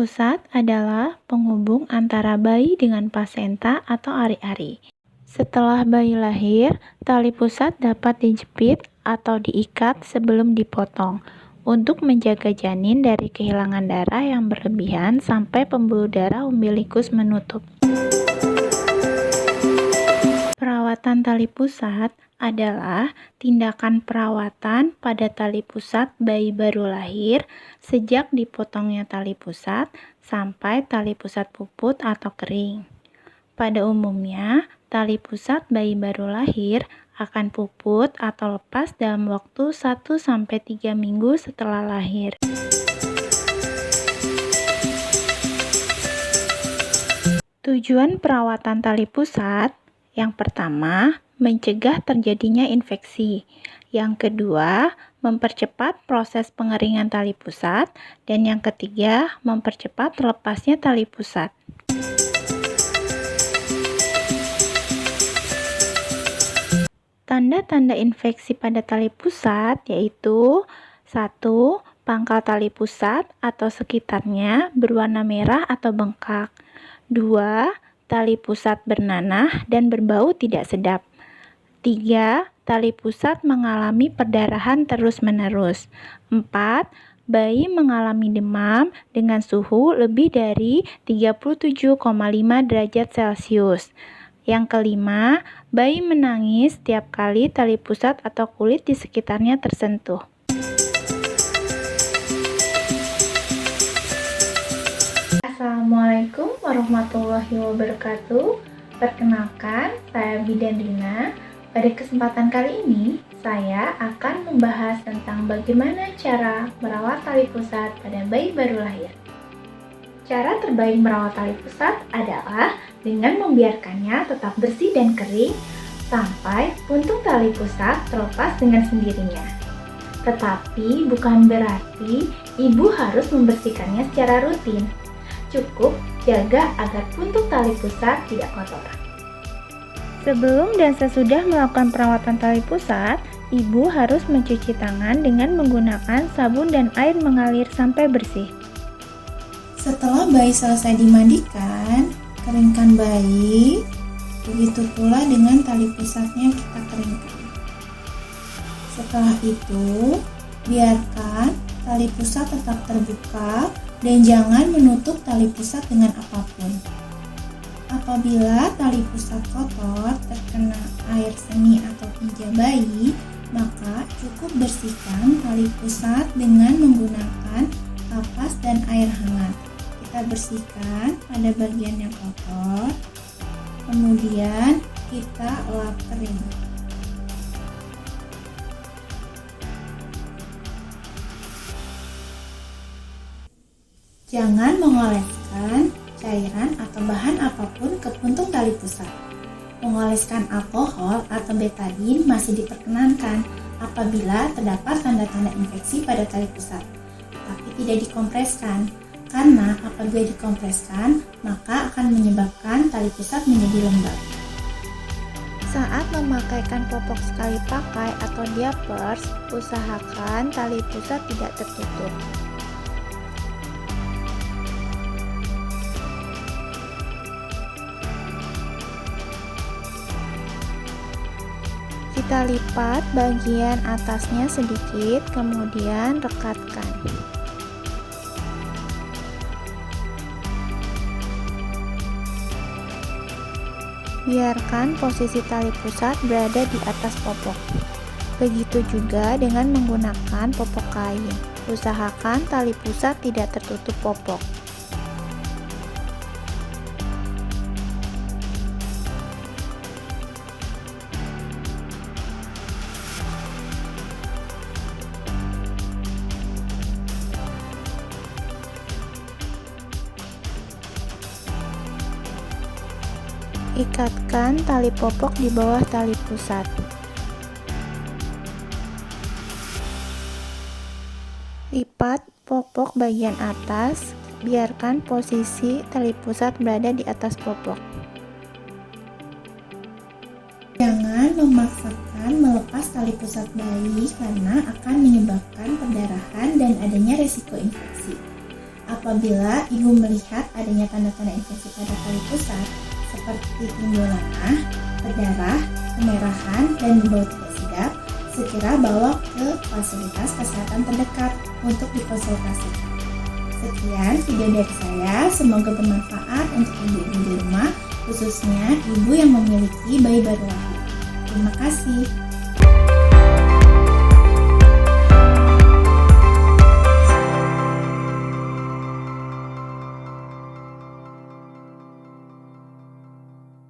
pusat adalah penghubung antara bayi dengan plasenta atau ari-ari. Setelah bayi lahir, tali pusat dapat dijepit atau diikat sebelum dipotong untuk menjaga janin dari kehilangan darah yang berlebihan sampai pembuluh darah umbilikus menutup. Perawatan tali pusat adalah tindakan perawatan pada tali pusat bayi baru lahir sejak dipotongnya tali pusat sampai tali pusat puput atau kering. Pada umumnya, tali pusat bayi baru lahir akan puput atau lepas dalam waktu 1-3 minggu setelah lahir. Tujuan perawatan tali pusat yang pertama, mencegah terjadinya infeksi. Yang kedua, mempercepat proses pengeringan tali pusat. Dan yang ketiga, mempercepat lepasnya tali pusat. Tanda-tanda infeksi pada tali pusat yaitu 1. Pangkal tali pusat atau sekitarnya berwarna merah atau bengkak. 2. Tali pusat bernanah dan berbau tidak sedap. 3. Tali pusat mengalami perdarahan terus-menerus. 4. Bayi mengalami demam dengan suhu lebih dari 37,5 derajat Celcius. Yang kelima, bayi menangis setiap kali tali pusat atau kulit di sekitarnya tersentuh. Assalamualaikum warahmatullahi wabarakatuh. Perkenalkan, saya Bidan Rina. Pada kesempatan kali ini, saya akan membahas tentang bagaimana cara merawat tali pusat pada bayi baru lahir. Cara terbaik merawat tali pusat adalah dengan membiarkannya tetap bersih dan kering sampai puntung tali pusat terlepas dengan sendirinya. Tetapi bukan berarti ibu harus membersihkannya secara rutin. Cukup jaga agar puntung tali pusat tidak kotor. Sebelum dan sesudah melakukan perawatan tali pusat, ibu harus mencuci tangan dengan menggunakan sabun dan air mengalir sampai bersih. Setelah bayi selesai dimandikan, keringkan bayi. Begitu pula dengan tali pusatnya kita keringkan. Setelah itu, biarkan tali pusat tetap terbuka dan jangan menutup tali pusat dengan apapun. Apabila tali pusat kotor terkena air seni atau tinja bayi, maka cukup bersihkan tali pusat dengan menggunakan kapas dan air hangat. Kita bersihkan pada bagian yang kotor, kemudian kita lap kering. Jangan mengoleskan cairan atau bahan apapun ke puntung tali pusat. Mengoleskan alkohol atau betadin masih diperkenankan apabila terdapat tanda-tanda infeksi pada tali pusat, tapi tidak dikompreskan, karena apabila dikompreskan maka akan menyebabkan tali pusat menjadi lembab. Saat memakaikan popok sekali pakai atau diapers, usahakan tali pusat tidak tertutup. Kita lipat bagian atasnya sedikit, kemudian rekatkan. Biarkan posisi tali pusat berada di atas popok. Begitu juga dengan menggunakan popok kain. Usahakan tali pusat tidak tertutup popok. Ikatkan tali popok di bawah tali pusat. Lipat popok bagian atas, biarkan posisi tali pusat berada di atas popok. Jangan memaksakan melepas tali pusat bayi karena akan menyebabkan perdarahan dan adanya resiko infeksi. Apabila ibu melihat adanya tanda-tanda infeksi pada tali pusat seperti timbul nanah, berdarah, kemerahan, dan bau tidak sedap, segera bawa ke fasilitas kesehatan terdekat untuk dikonsultasikan. Sekian video dari saya, semoga bermanfaat untuk ibu-ibu di rumah, khususnya ibu yang memiliki bayi baru lahir. Terima kasih.